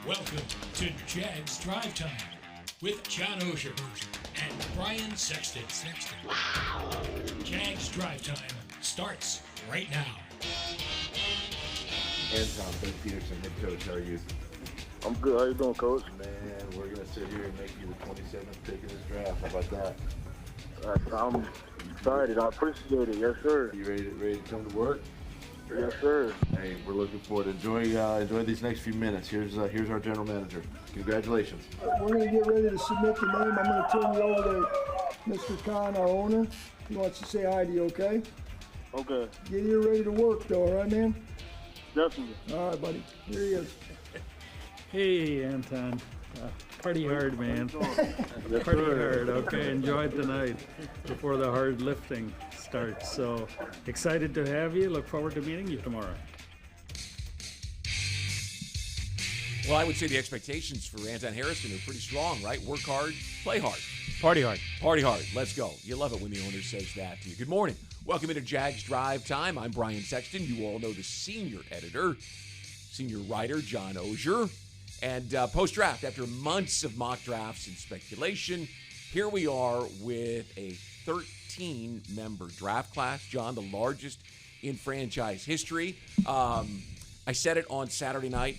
Welcome to Jags Drive Time with John Oehser and Brian Sexton. Jags Drive Time starts right now. Anton, Ben Peterson, head coach. How are you? I'm good. How you doing, Coach? Man, we're going to sit here and make you the 27th pick in this draft. How about that? I'm excited. I appreciate it. Yes, sir. You ready to come to work? Yes, sir. Hey, we're looking forward to enjoy these next few minutes. Here's our general manager. Congratulations. We're going to get ready to submit the name. I'm going to turn you over to Mr. Khan, our owner. He wants to say hi to you, okay? Okay. Get here ready to work, though, all right, man? Definitely. All right, buddy. Here he is. Hey, Anton. Party hard, man. Yes, Party sir. hard, okay? Enjoy it tonight before the hard lifting starts. So excited to have you. Look forward to meeting you tomorrow. Well, I would say the expectations for Anton Harrison are pretty strong, right? Work hard, play hard. Party hard. Party hard. Let's go. You love it when the owner says that to you. Good morning. Welcome into Jags Drive Time. I'm Brian Sexton. You all know the senior editor, senior writer, John Oehser. And post-draft, after months of mock drafts and speculation, here we are with a 13-member draft class. John, the largest in franchise history. I said it on Saturday night.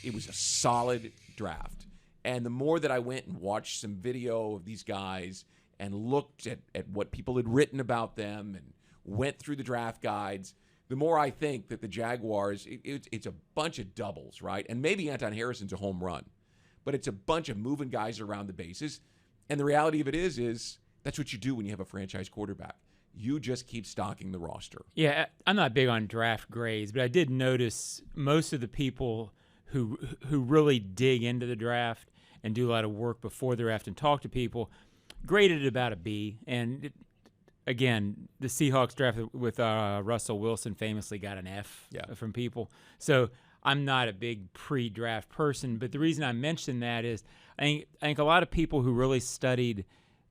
It was a solid draft. And the more that I went and watched some video of these guys and looked at what people had written about them and went through the draft guides, the more I think that the Jaguars, it's a bunch of doubles, right? And maybe Anton Harrison's a home run, but it's a bunch of moving guys around the bases. And the reality of it is that's what you do when you have a franchise quarterback. You just keep stocking the roster. Yeah, I'm not big on draft grades, but I did notice most of the people who really dig into the draft and do a lot of work before the draft and talk to people graded it about a B. And again, the Seahawks draft with Russell Wilson famously got an F from people. So I'm not a big pre-draft person, but the reason I mention that is I think a lot of people who really studied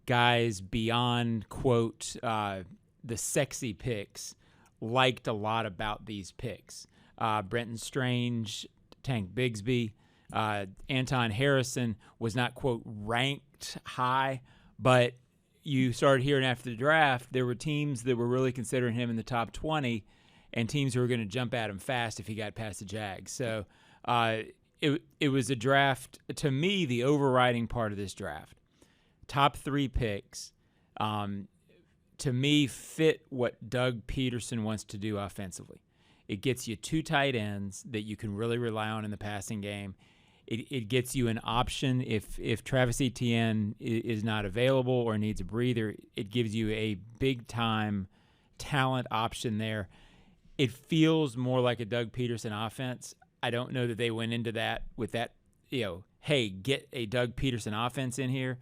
guys beyond, quote, the sexy picks liked a lot about these picks. Brenton Strange, Tank Bigsby, Anton Harrison was not, quote, ranked high, but you started hearing after the draft, there were teams that were really considering him in the top 20 and teams who were going to jump at him fast if he got past the Jags. So it was a draft, to me, the overriding part of this draft. Top 3 picks, to me, fit what Doug Peterson wants to do offensively. It gets you 2 tight ends that you can really rely on in the passing game. It gets you an option if Travis Etienne is not available or needs a breather. It gives you a big-time talent option there. It feels more like a Doug Peterson offense. I don't know that they went into that with that, hey, get a Doug Peterson offense in here.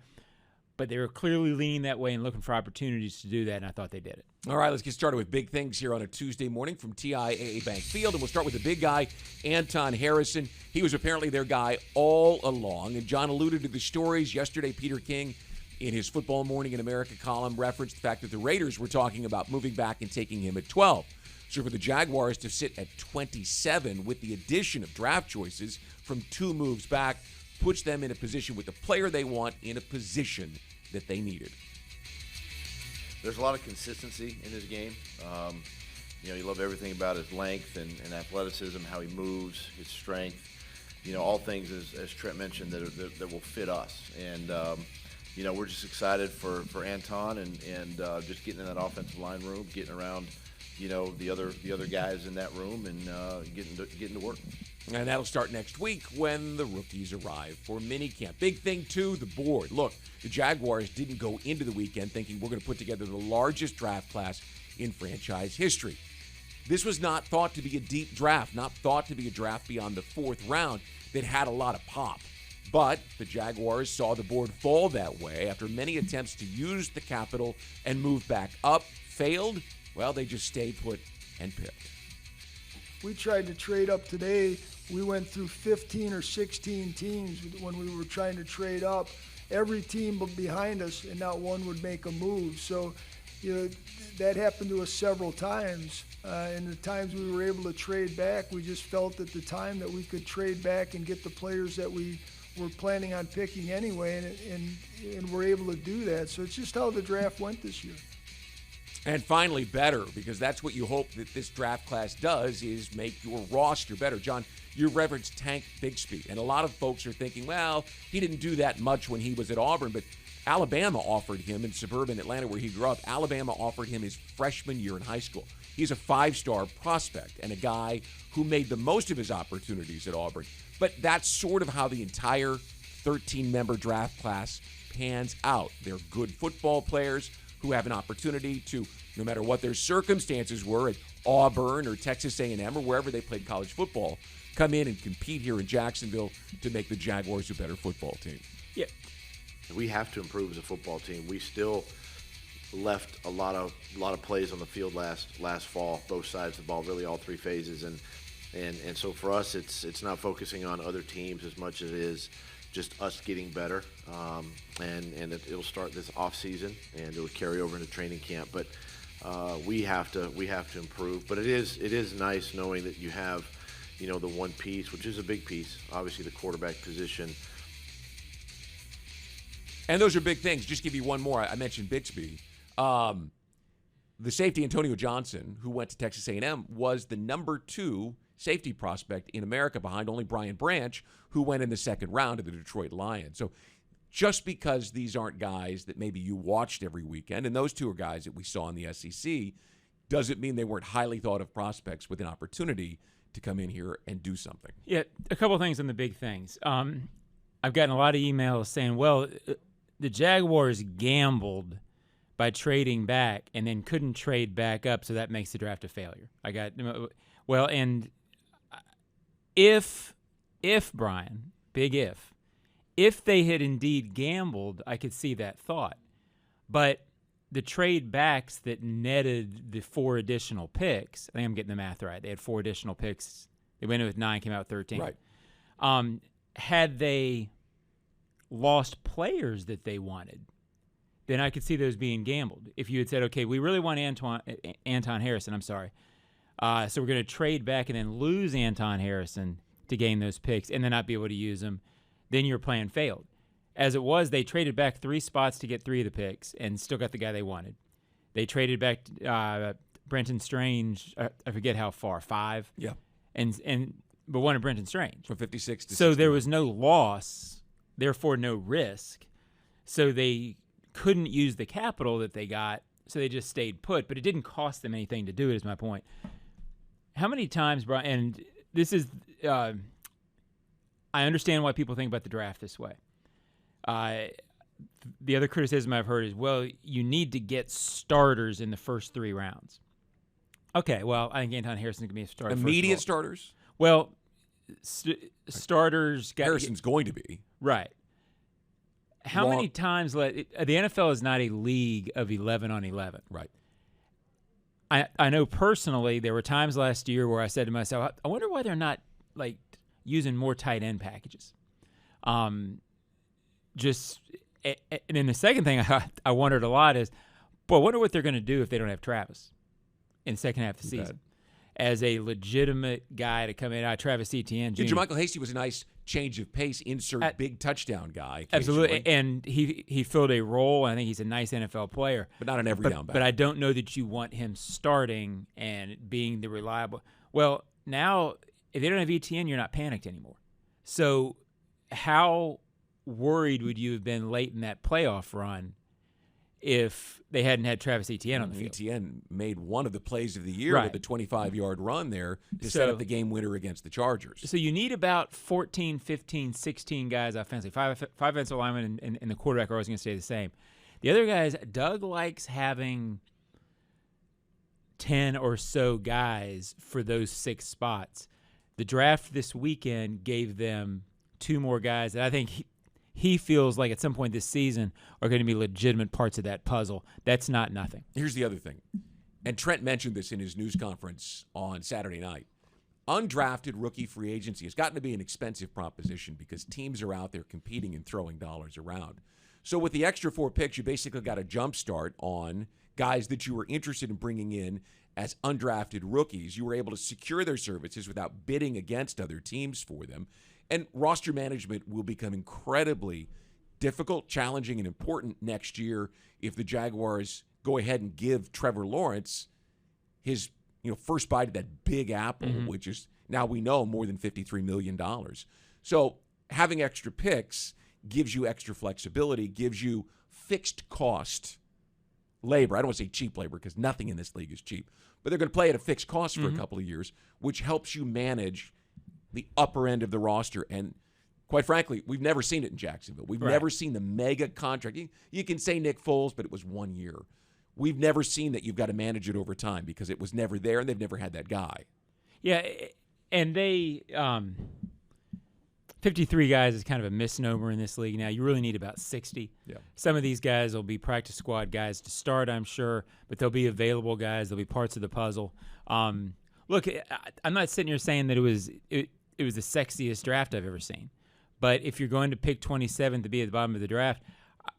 But they were clearly leaning that way and looking for opportunities to do that, and I thought they did it. All right, let's get started with big things here on a Tuesday morning from TIAA Bank Field, and we'll start with the big guy, Anton Harrison. He was apparently their guy all along, and John alluded to the stories yesterday. Peter King, in his Football Morning in America column, referenced the fact that the Raiders were talking about moving back and taking him at 12. So for the Jaguars to sit at 27 with the addition of draft choices from 2 moves back puts them in a position with the player they want in a position that they needed. There's a lot of consistency in his game. You love everything about his length and athleticism, how he moves, his strength. All things, as Trent mentioned, that will fit us. And, we're just excited for Anton and just getting in that offensive line room, getting around, the other guys in that room and getting to work. And that'll start next week when the rookies arrive for minicamp. Big thing, too, the board. Look, the Jaguars didn't go into the weekend thinking we're going to put together the largest draft class in franchise history. This was not thought to be a deep draft, not thought to be a draft beyond the 4th round that had a lot of pop. But the Jaguars saw the board fall that way after many attempts to use the capital and move back up. Failed? Well, they just stayed put and picked. We tried to trade up today. We went through 15 or 16 teams when we were trying to trade up. Every team behind us, and not one would make a move. So that happened to us several times. And the times we were able to trade back, we just felt at the time that we could trade back and get the players that we were planning on picking anyway, and we're able to do that. So it's just how the draft went this year. And finally, better, because that's what you hope that this draft class does, is make your roster better. John, you referenced Tank Bigsby, and a lot of folks are thinking, well, he didn't do that much when he was at Auburn, but Alabama offered him in suburban Atlanta, where he grew up. Alabama offered him his freshman year in high school. He's a 5-star prospect and a guy who made the most of his opportunities at Auburn. But that's sort of how the entire 13-member draft class pans out. They're good football players who have an opportunity to, no matter what their circumstances were at Auburn or Texas A&M or wherever they played college football, come in and compete here in Jacksonville to make the Jaguars a better football team. Yeah. We have to improve as a football team. We still left a lot of plays on the field last fall, both sides of the ball, really all three phases, and so for us, it's not focusing on other teams as much as it is just us getting better, and it'll start this off season and it'll carry over into training camp. But we have to improve. But it is nice knowing that you have, the one piece, which is a big piece, obviously the quarterback position. And those are big things. Just give you one more. I mentioned Bixby. The safety Antonio Johnson, who went to Texas A&M, was the number 2 safety prospect in America behind only Brian Branch, who went in the second round of the Detroit Lions. So just because these aren't guys that maybe you watched every weekend, and those two are guys that we saw in the SEC, doesn't mean they weren't highly thought of prospects with an opportunity to come in here and do something. Yeah, a couple things on the big things. I've gotten a lot of emails saying, well, the Jaguars gambled by trading back and then couldn't trade back up, so that makes the draft a failure. And if Brian, big if they had indeed gambled, I could see that thought. But the trade backs that netted the 4 additional picks, I think I'm getting the math right. They had 4 additional picks. They went in with 9, came out 13. Right. Had they lost players that they wanted, then I could see those being gambled. If you had said, okay, we really want Anton Harrison, so we're going to trade back and then lose Anton Harrison to gain those picks and then not be able to use them, then your plan failed. As it was, they traded back 3 spots to get 3 of the picks and still got the guy they wanted. They traded back Brenton Strange, I forget how far, 5? Yeah. But wanted Brenton Strange. From 56 to 61. So there was no loss, therefore no risk. So they couldn't use the capital that they got, so they just stayed put. But it didn't cost them anything to do it, is my point. How many times, Brian, and this is, I understand why people think about the draft this way. The other criticism I've heard is, well, you need to get starters in the first 3 rounds. Okay, well, I think Anton Harrison's going to be a starter. Immediate starters? Well, starters. Harrison's going to be. Right. How many times the NFL is not a league of 11 on 11. Right. I know personally there were times last year where I said to myself, I wonder why they're not using more tight end packages. And then the second thing I wondered a lot is, I wonder what they're going to do if they don't have Travis in the second half of the season. As a legitimate guy to come in, Travis Etienne Jr. JaMychal Hasty was a nice change of pace, big touchdown guy. Absolutely, and he filled a role, and I think he's a nice NFL player. But not an every down back. But I don't know that you want him starting and being the reliable. Well, now, if they don't have Etienne, you're not panicked anymore. So how worried would you have been late in that playoff run if they hadn't had Travis Etienne on the field? Etienne made one of the plays of the year with the 25-yard run there to set up the game winner against the Chargers. So you need about 14, 15, 16 guys offensively. 5 offensive linemen and the quarterback are always going to stay the same. The other guys, Doug likes having 10 or so guys for those 6 spots. The draft this weekend gave them 2 more guys that I think he feels like at some point this season are going to be legitimate parts of that puzzle. That's not nothing. Here's the other thing, and Trent mentioned this in his news conference on Saturday night. Undrafted rookie free agency has gotten to be an expensive proposition because teams are out there competing and throwing dollars around. So with the extra 4 picks, you basically got a jump start on guys that you were interested in bringing in as undrafted rookies. You were able to secure their services without bidding against other teams for them. And roster management will become incredibly difficult, challenging, and important next year if the Jaguars go ahead and give Trevor Lawrence his first bite of that big apple, which is now we know more than $53 million. So having extra picks gives you extra flexibility, gives you fixed cost labor. I don't want to say cheap labor because nothing in this league is cheap, but they're going to play at a fixed cost for a couple of years, which helps you manage the upper end of the roster. And quite frankly, we've never seen it in Jacksonville. We've never seen the mega contract. You can say Nick Foles, but it was 1 year. We've never seen that you've got to manage it over time because it was never there, and they've never had that guy. Yeah, and they 53 guys is kind of a misnomer in this league now. You really need about 60. Yeah. Some of these guys will be practice squad guys to start, I'm sure, but they'll be available guys. They'll be parts of the puzzle. Look, I'm not sitting here saying that it was the sexiest draft I've ever seen, but if you're going to pick 27th to be at the bottom of the draft,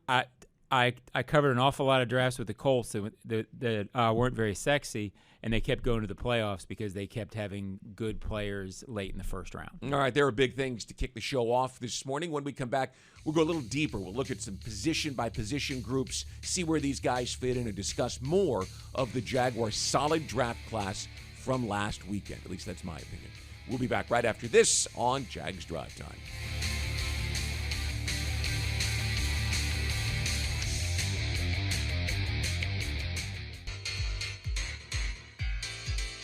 I covered an awful lot of drafts with the Colts that weren't very sexy, and they kept going to the playoffs because they kept having good players late in the first round. All right, there are big things to kick the show off this morning. When we come back, we'll go a little deeper. We'll look at some position-by-position groups, see where these guys fit in, and discuss more of the Jaguars' solid draft class from last weekend. At least that's my opinion. We'll be back right after this on Jags Drive Time.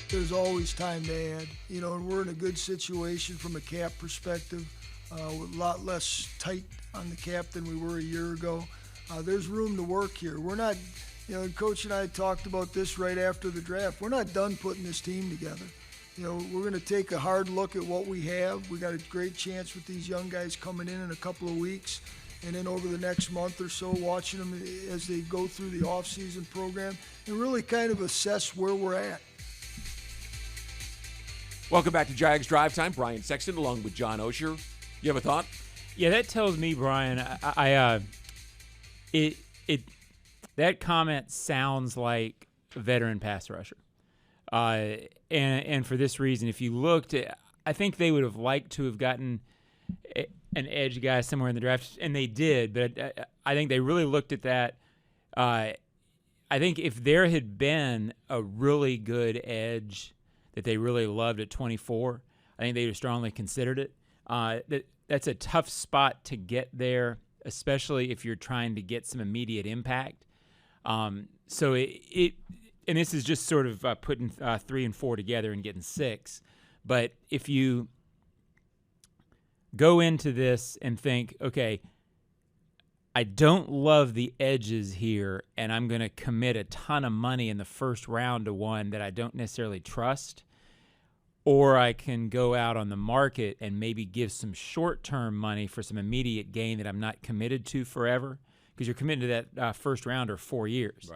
There's always time to add, and we're in a good situation from a cap perspective, with a lot less tight on the cap than we were a year ago. There's room to work here. We're not, Coach and I talked about this right after the draft. We're not done putting this team together. We're going to take a hard look at what we have. We got a great chance with these young guys coming in a couple of weeks, and then over the next month or so, watching them as they go through the off-season program and really kind of assess where we're at. Welcome back to Jags Drive Time. Brian Sexton along with John Oehser. You have a thought? Yeah, that tells me, Brian, that comment sounds like a veteran pass rusher. And for this reason, if you looked at, I think they would have liked to have gotten an edge guy somewhere in the draft, and they did, but I think they really looked at that. I think if there had been a really good edge that they really loved at 24, I think they would have strongly considered it. That's a tough spot to get there, especially if you're trying to get some immediate impact. So and this is just sort of putting 3 and 4 together and getting 6. But if you go into this and think, okay, I don't love the edges here, and I'm going to commit a ton of money in the first round to one that I don't necessarily trust, or I can go out on the market and maybe give some short-term money for some immediate gain that I'm not committed to forever, because you're committed to that first rounder 4 years.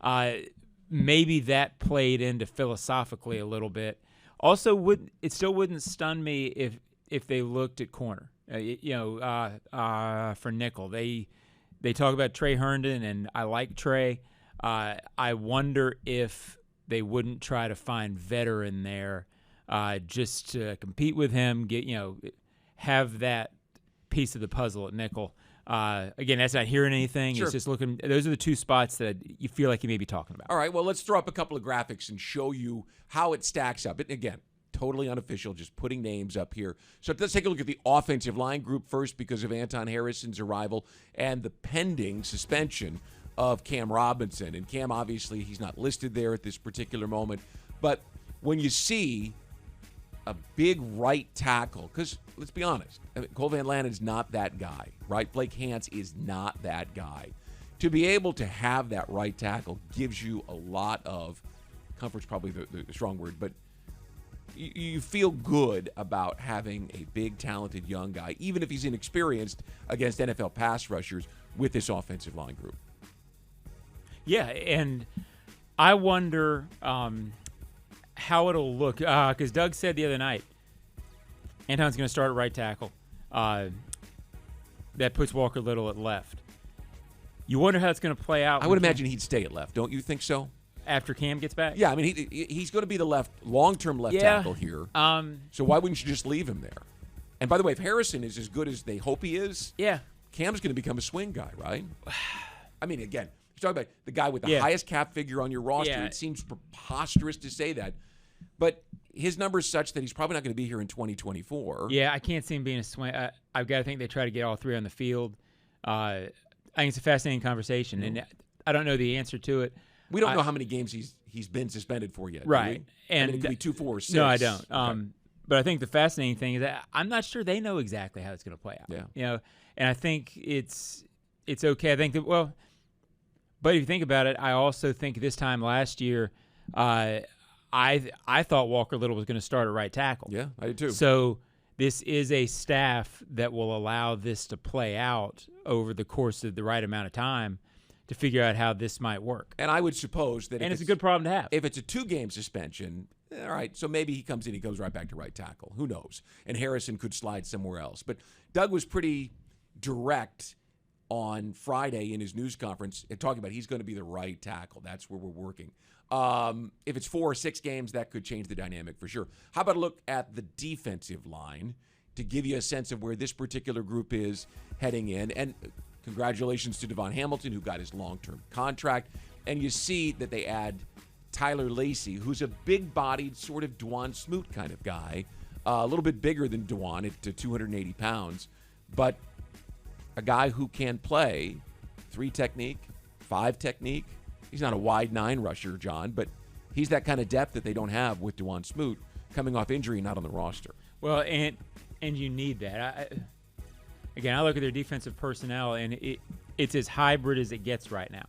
Right. Maybe that played into philosophically a little bit. Also, it still wouldn't stun me if they looked at corner. For nickel, they talk about Trey Herndon, and I like Trey. I wonder if they wouldn't try to find veteran there, just to compete with him. Have that piece of the puzzle at nickel. Again, that's not hearing anything. Sure. It's just looking. Those are the two spots that you feel like you may be talking about. All right, well, let's throw up a couple of graphics and show you how it stacks up. And again, totally unofficial, just putting names up here. So let's take a look at the offensive line group first because of Anton Harrison's arrival and the pending suspension of Cam Robinson. And Cam, obviously, he's not listed there at this particular moment. But when you see a big right tackle, because let's be honest, Cole Van Lanen's not that guy, right? Blake Hance is not that guy. To be able to have that right tackle gives you a lot of comfort's probably the strong word, but you feel good about having a big, talented young guy, even if he's inexperienced, against NFL pass rushers with this offensive line group. Yeah, and I wonder how it'll look, because Doug said the other night, Anton's going to start at right tackle. That puts Walker Little at left. You wonder how it's going to play out. I would imagine he'd stay at left. Don't you think so? After Cam gets back? Yeah, I mean, he's going to be the long-term left tackle here. So why wouldn't you just leave him there? And by the way, if Harrison is as good as they hope he is, Cam's going to become a swing guy, right? I mean, again, you're talking about the guy with the highest cap figure on your roster. Yeah. It seems preposterous to say that. But his number's such that he's probably not going to be here in 2024. Yeah, I can't see him being a swing. I've got to think they try to get all three on the field. I think it's a fascinating conversation, and I don't know the answer to it. We don't know how many games he's been suspended for yet. Right. And it could be 2, 4, or 6. No, I don't. Okay. But I think the fascinating thing is that I'm not sure they know exactly how it's going to play out. Yeah. You know, and I think it's okay. I think that, well, but if you think about it, I also think this time last year, I thought Walker Little was going to start at right tackle. Yeah, I did too. So this is a staff that will allow this to play out over the course of the right amount of time to figure out how this might work. And I would suppose that it's a good problem to have. If it's a 2-game suspension, all right, so maybe he comes in, he goes right back to right tackle. Who knows? And Harrison could slide somewhere else. But Doug was pretty direct on Friday in his news conference talking about he's going to be the right tackle. That's where we're working. If it's 4 or 6 games, that could change the dynamic for sure. How about a look at the defensive line to give you a sense of where this particular group is heading in? And congratulations to Devon Hamilton, who got his long-term contract. And you see that they add Tyler Lacey, who's a big-bodied sort of Dwan Smoot kind of guy, a little bit bigger than Dwan at 280 pounds, but a guy who can play 3 technique, 5 technique. He's not a wide 9 rusher, John, but he's that kind of depth that they don't have with Dwan Smoot coming off injury, not on the roster. Well, and you need that. Again, I look at their defensive personnel, and it's as hybrid as it gets right now.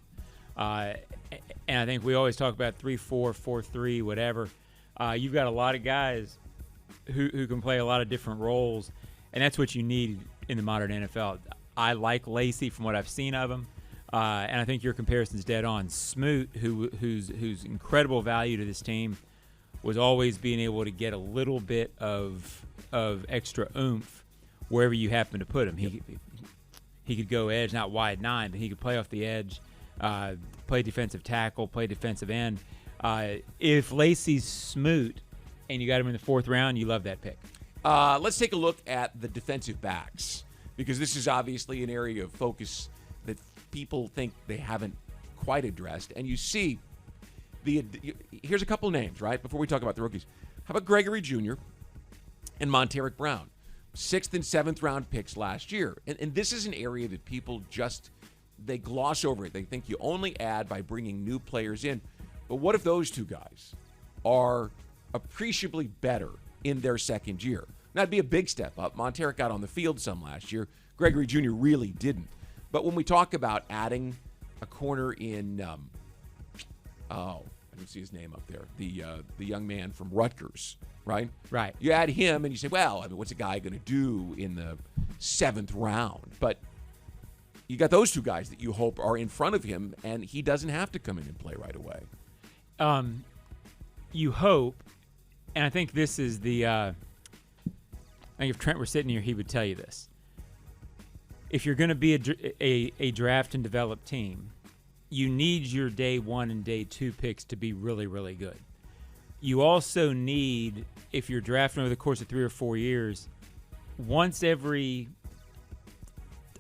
And I think we always talk about 3-4, 4-3, whatever. You've got a lot of guys who can play a lot of different roles, and that's what you need in the modern NFL. I like Lacey from what I've seen of him, and I think your comparison's dead on. Smoot, who's incredible value to this team, was always being able to get a little bit of extra oomph wherever you happen to put him. He could go edge, not wide 9, but he could play off the edge, play defensive tackle, play defensive end. If Lacey's Smoot and you got him in the 4th round, you love that pick. Let's take a look at the defensive backs, because this is obviously an area of focus that people think they haven't quite addressed. And you see, here's a couple names, right, before we talk about the rookies. How about Gregory Jr. and Monteric Brown? 6th and 7th round picks last year. And this is an area that people they gloss over it. They think you only add by bringing new players in. But what if those 2 guys are appreciably better in their 2nd year? That'd be a big step up. Monteric got on the field some last year. Gregory Jr. really didn't. But when we talk about adding a corner in, I didn't see his name up there, the young man from Rutgers, right? Right. You add him and you say, well, I mean, what's a guy going to do in the 7th round? But you got those 2 guys that you hope are in front of him, and he doesn't have to come in and play right away. You hope, and I think this is I think if Trent were sitting here, he would tell you this. If you're going to be a draft and develop team, you need your day 1 and day 2 picks to be really, really good. You also need, if you're drafting over the course of 3 or 4 years, once every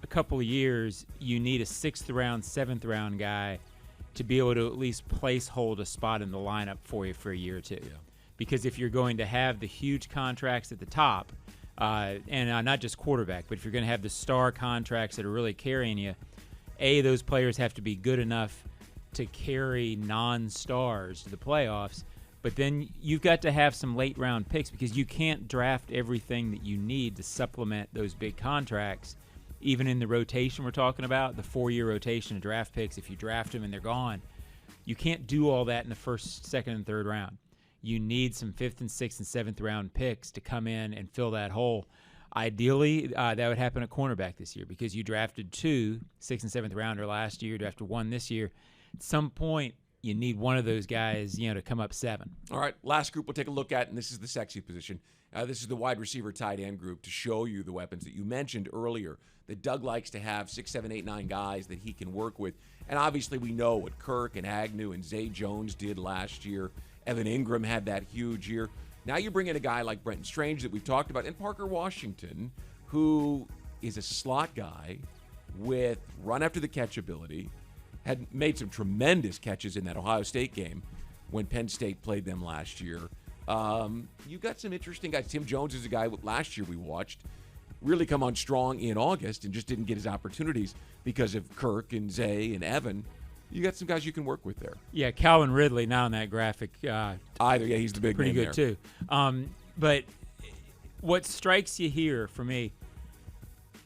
a couple of years, you need a 6th round, 7th round guy to be able to at least hold a spot in the lineup for you for a year or 2. Yeah. Because if you're going to have the huge contracts at the top, and not just quarterback, but if you're going to have the star contracts that are really carrying you, those players have to be good enough to carry non-stars to the playoffs, but then you've got to have some late-round picks, because you can't draft everything that you need to supplement those big contracts. Even in the rotation we're talking about, the 4-year rotation of draft picks, if you draft them and they're gone, you can't do all that in the 1st, 2nd, and 3rd round. You need some 5th and 6th and 7th round picks to come in and fill that hole. Ideally, that would happen at cornerback this year, because you drafted 2 6th and 7th rounder last year, drafted 1 this year. At some point, you need one of those guys, to come up 7. All right, last group we'll take a look at, and this is the sexy position. This is the wide receiver tight end group to show you the weapons that you mentioned earlier, that Doug likes to have 6, 7, 8, 9 guys that he can work with. And obviously we know what Kirk and Agnew and Zay Jones did last year. Evan Ingram had that huge year. Now you bring in a guy like Brenton Strange that we've talked about, and Parker Washington, who is a slot guy with run after the catch ability, had made some tremendous catches in that Ohio State game when Penn State played them last year. You've got some interesting guys. Tim Jones is a guy last year we watched really come on strong in August and just didn't get his opportunities because of Kirk and Zay and Evan. You got some guys you can work with there. Yeah, Calvin Ridley, not on that graphic. Either, yeah, he's the big pretty name good there. too. But what strikes you here for me,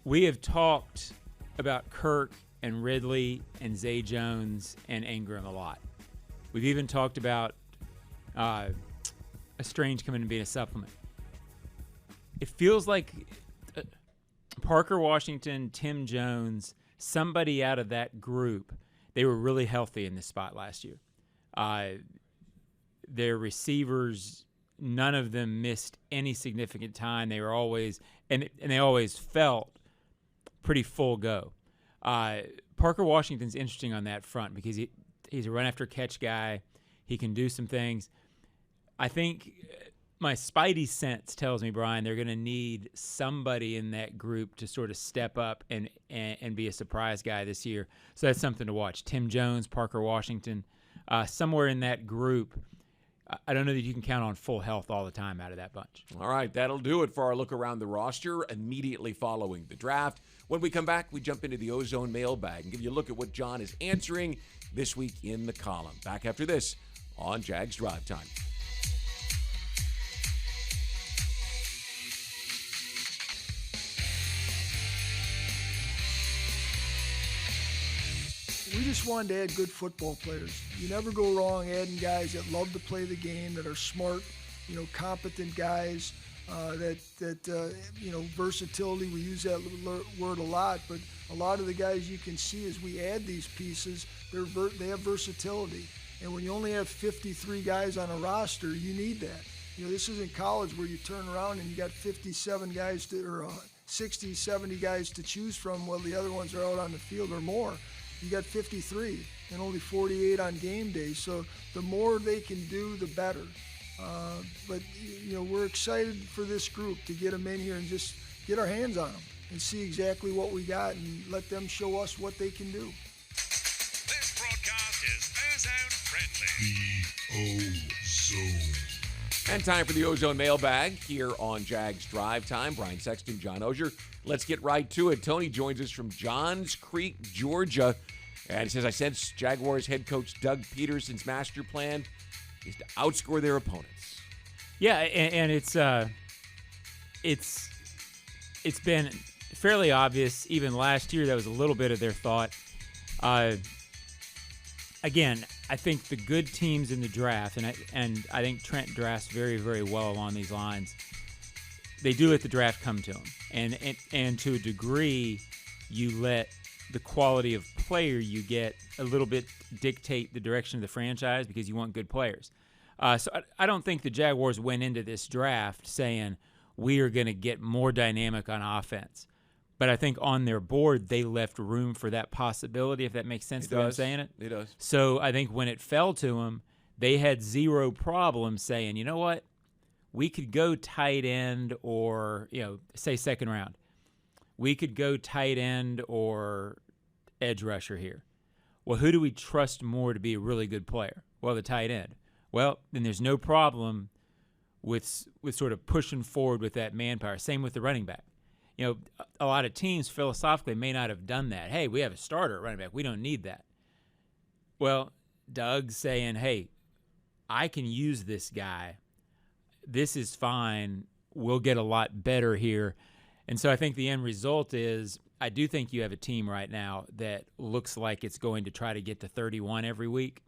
we have talked about Kirk and Ridley and Zay Jones and Ingram a lot. We've even talked about a Strange coming and being a supplement. It feels like Parker Washington, Tim Jones, somebody out of that group, they were really healthy in this spot last year. Their receivers, none of them missed any significant time. They were always, and they always felt pretty full go. Parker Washington's interesting on that front because he's a run after catch guy. He can do some things. I think my spidey sense tells me, Brian, they're going to need somebody in that group to sort of step up and be a surprise guy this year. So that's something to watch. Tim Jones, Parker Washington, somewhere in that group. I don't know that you can count on full health all the time out of that bunch. All right, that'll do it for our look around the roster immediately following the draft. When we come back, we jump into the Ozone mailbag and give you a look at what John is answering this week in the column. Back after this on Jags Drive Time. We just wanted to add good football players. You never go wrong adding guys that love to play the game, that are smart, competent guys, versatility. We use that word a lot, but a lot of the guys you can see as we add these pieces, they have versatility. And when you only have 53 guys on a roster, you need that. This isn't college where you turn around and you got 57 guys or 60, 70 guys to choose from while the other ones are out on the field or more. You got 53 and only 48 on game day. So the more they can do, the better. But we're excited for this group to get them in here and just get our hands on them and see exactly what we got and let them show us what they can do. This broadcast is ozone friendly. The Ozone. And time for the Ozone mailbag here on Jags Drive Time. Brian Sexton, John Oehser. Let's get right to it. Tony joins us from Johns Creek, Georgia. And he says, I sense Jaguars head coach Doug Peterson's master plan is to outscore their opponents. Yeah, and it's been fairly obvious. Even last year, that was a little bit of their thought. Again, I think the good teams in the draft, and I think Trent drafts very, very well along these lines. They do let the draft come to them, and to a degree, you let the quality of player you get a little bit dictate the direction of the franchise because you want good players. So I don't think the Jaguars went into this draft saying we are going to get more dynamic on offense. But I think on their board, they left room for that possibility, if that makes sense the way I'm saying it. It does. So I think when it fell to them, they had zero problem saying, you know what, we could go tight end or, say second round. We could go tight end or edge rusher here. Well, who do we trust more to be a really good player? Well, the tight end. Well, then there's no problem with sort of pushing forward with that manpower. Same with the running back. A lot of teams philosophically may not have done that. Hey, we have a starter at running back. We don't need that. Well, Doug's saying, hey, I can use this guy. This is fine. We'll get a lot better here. And so I think the end result is I do think you have a team right now that looks like it's going to try to get to 31 every week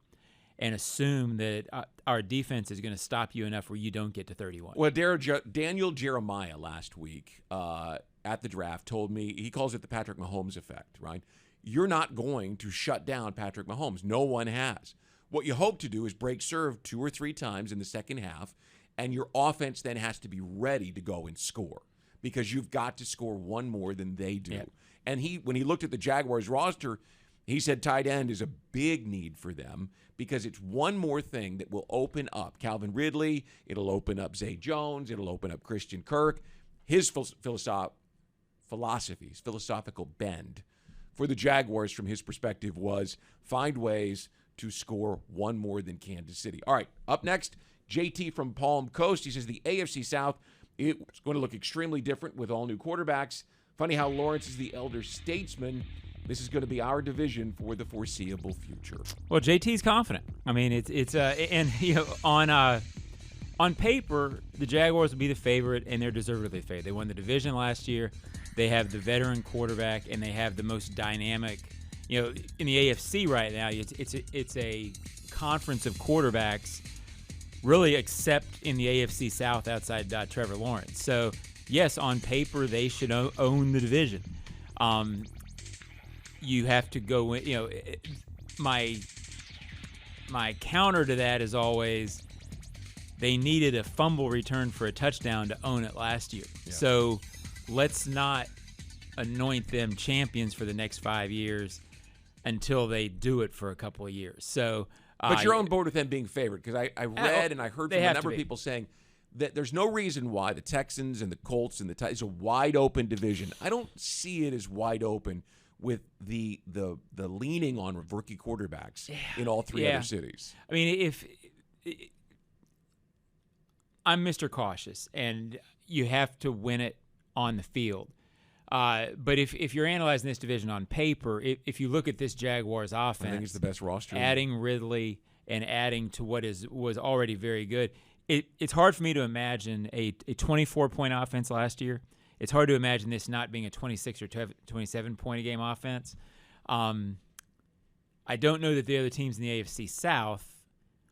and assume that our defense is going to stop you enough where you don't get to 31. Well, Daniel Jeremiah last week at the draft told me, he calls it the Patrick Mahomes effect, right? You're not going to shut down Patrick Mahomes. No one has. What you hope to do is break serve 2 or 3 times in the second half, and your offense then has to be ready to go and score because you've got to score one more than they do. Yeah. And when he looked at the Jaguars roster, he said tight end is a big need for them because it's one more thing that will open up Calvin Ridley. It'll open up Zay Jones. It'll open up Christian Kirk. His philosophical bend for the Jaguars from his perspective was find ways to score one more than Kansas City. All right, up next, JT from Palm Coast. He says the AFC South is going to look extremely different with all new quarterbacks. Funny how Lawrence is the elder statesman. This is going to be our division for the foreseeable future. Well, JT's confident. I mean, and on paper, the Jaguars would be the favorite, and they're deservedly favored. They won the division last year. They have the veteran quarterback, and they have the most dynamic. In the AFC right now, it's a conference of quarterbacks, really, except in the AFC South outside Trevor Lawrence. So, yes, on paper, they should own the division. You have to go in. My counter to that is always they needed a fumble return for a touchdown to own it last year. Yeah. So let's not anoint them champions for the next 5 years until they do it for a couple of years. So, but you're on board with them being favored because I read and I heard from a number of people saying that there's no reason why the Texans and the Colts and the Titans, it's a wide open division. I don't see it as wide open with the leaning on rookie quarterbacks in all 3 other cities. I mean, if I'm Mr. Cautious, and you have to win it on the field. But if you're analyzing this division on paper, if you look at this Jaguars offense, I think it's the best roster. Adding Ridley and adding to what was already very good, it's hard for me to imagine a 24-point offense last year. It's hard to imagine this not being a 26 or 27-point-a-game offense. I don't know that the other teams in the AFC South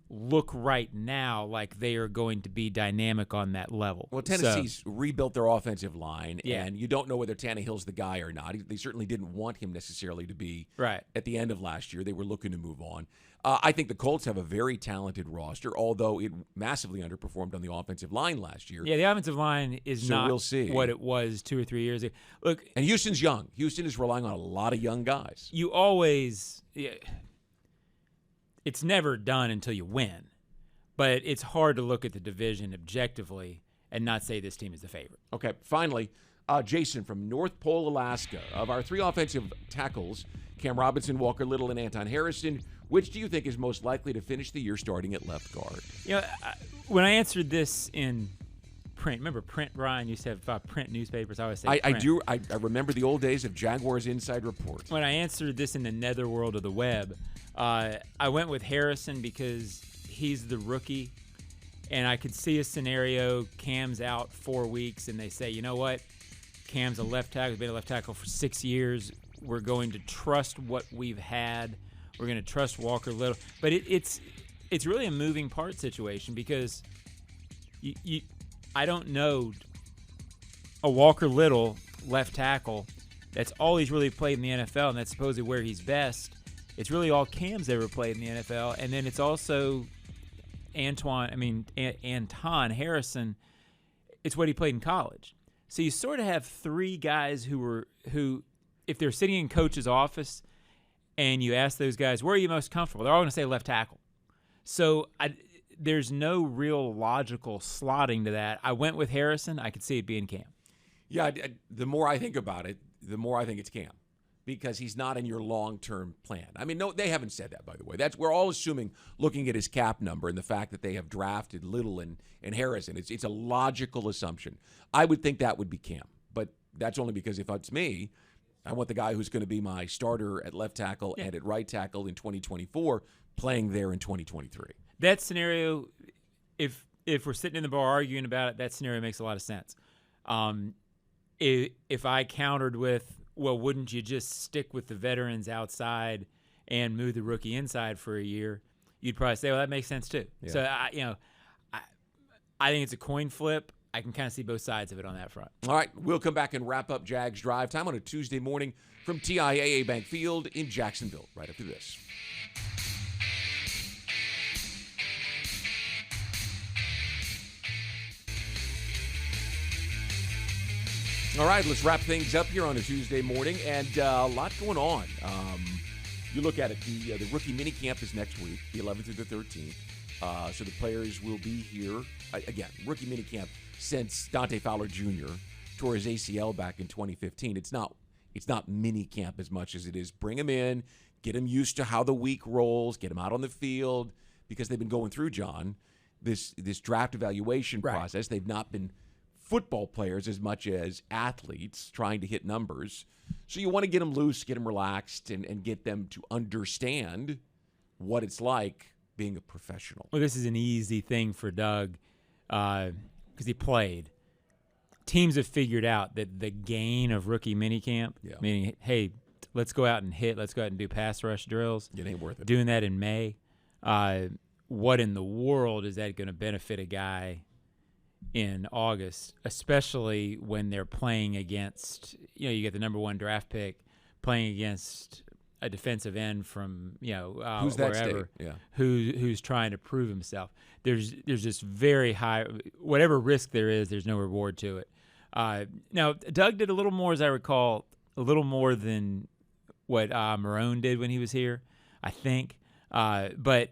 look right now like they are going to be dynamic on that level. Well, Tennessee's rebuilt their offensive line, and you don't know whether Tannehill's the guy or not. They certainly didn't want him necessarily to be at the end of last year. They were looking to move on. I think the Colts have a very talented roster, although it massively underperformed on the offensive line last year. Yeah, the offensive line is not we'll see what it was 2 or 3 years ago. Look, and Houston's young. Houston is relying on a lot of young guys. You always it's never done until you win. But it's hard to look at the division objectively and not say this team is the favorite. Okay, finally, Jason from North Pole, Alaska. Of our 3 offensive tackles, Cam Robinson, Walker Little, and Anton Harrison, which do you think is most likely to finish the year starting at left guard? When I answered this in print, remember print, Brian used to have print newspapers. I always say I do. I remember the old days of Jaguars Inside Report. When I answered this in the netherworld of the web, I went with Harrison because he's the rookie, and I could see a scenario, Cam's out 4 weeks, and they say, you know what, Cam's a left tackle, he's been a left tackle for 6 years. We're going to trust what we've had. We're going to trust Walker Little. But it's really a moving part situation because I don't know a Walker Little left tackle. That's all he's really played in the NFL, and that's supposedly where he's best. It's really all Cam's ever played in the NFL, and then it's also Anton Harrison. It's what he played in college. So you sort of have 3 guys who, if they're sitting in coach's office, and you ask those guys, where are you most comfortable? They're all going to say left tackle. So there's no real logical slotting to that. I went with Harrison. I could see it being Cam. Yeah, the more I think about it, the more I think it's Cam. Because he's not in your long-term plan. I mean, no, they haven't said that, by the way. We're all assuming, looking at his cap number and the fact that they have drafted Little and Harrison. It's a logical assumption. I would think that would be Cam, but that's only because if it's me, I want the guy who's going to be my starter at left tackle and at right tackle in 2024 playing there in 2023. That scenario, if we're sitting in the bar arguing about it, that scenario makes a lot of sense. If I countered with, well, wouldn't you just stick with the veterans outside and move the rookie inside for a year? You'd probably say, well, that makes sense too. Yeah. So, I think it's a coin flip. I can kind of see both sides of it on that front. All right, we'll come back and wrap up Jags Drive Time on a Tuesday morning from TIAA Bank Field in Jacksonville right after this. All right, let's wrap things up here on a Tuesday morning, and a lot going on. You look at it, the rookie minicamp is next week, the 11th through the 13th. So the players will be here. Again, rookie minicamp since Dante Fowler Jr. tore his ACL back in 2015. It's not minicamp as much as it is bring him in, get him used to how the week rolls, get him out on the field, because they've been going through, John, this draft evaluation process. They've not been football players as much as athletes trying to hit numbers. So you want to get them loose, get them relaxed, and get them to understand what it's like being a professional. Well, this is an easy thing for Doug because he played. Teams have figured out that the gain of rookie minicamp, meaning, hey, let's go out and hit, let's go out and do pass rush drills. It ain't worth it. Doing that in May, what in the world is that going to benefit a guy in August, especially when they're playing against, you get the number 1 draft pick playing against a defensive end from, who's that wherever, state? Yeah. who's trying to prove himself. There's this very high, whatever risk there is, there's no reward to it. Now, Doug did a little more, as I recall, a little more than what Marone did when he was here, I think. But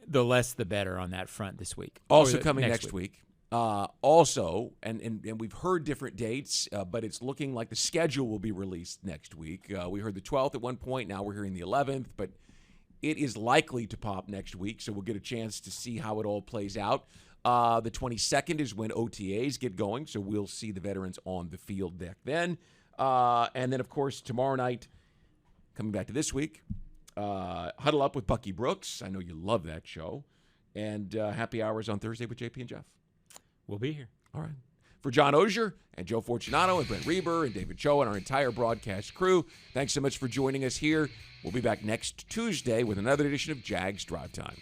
the less the better on that front this week. Also coming next week. Also, and we've heard different dates, but it's looking like the schedule will be released next week. We heard the 12th at one point. Now we're hearing the 11th, but it is likely to pop next week, so we'll get a chance to see how it all plays out. The 22nd is when OTAs get going, so we'll see the veterans on the field deck then. And then, of course, tomorrow night, coming back to this week, Huddle Up with Bucky Brooks. I know you love that show. And happy hours on Thursday with JP and Jeff. We'll be here. All right. For John Oehser and Joe Fortunato and Brent Reber and David Cho and our entire broadcast crew, thanks so much for joining us here. We'll be back next Tuesday with another edition of Jags Drive Time.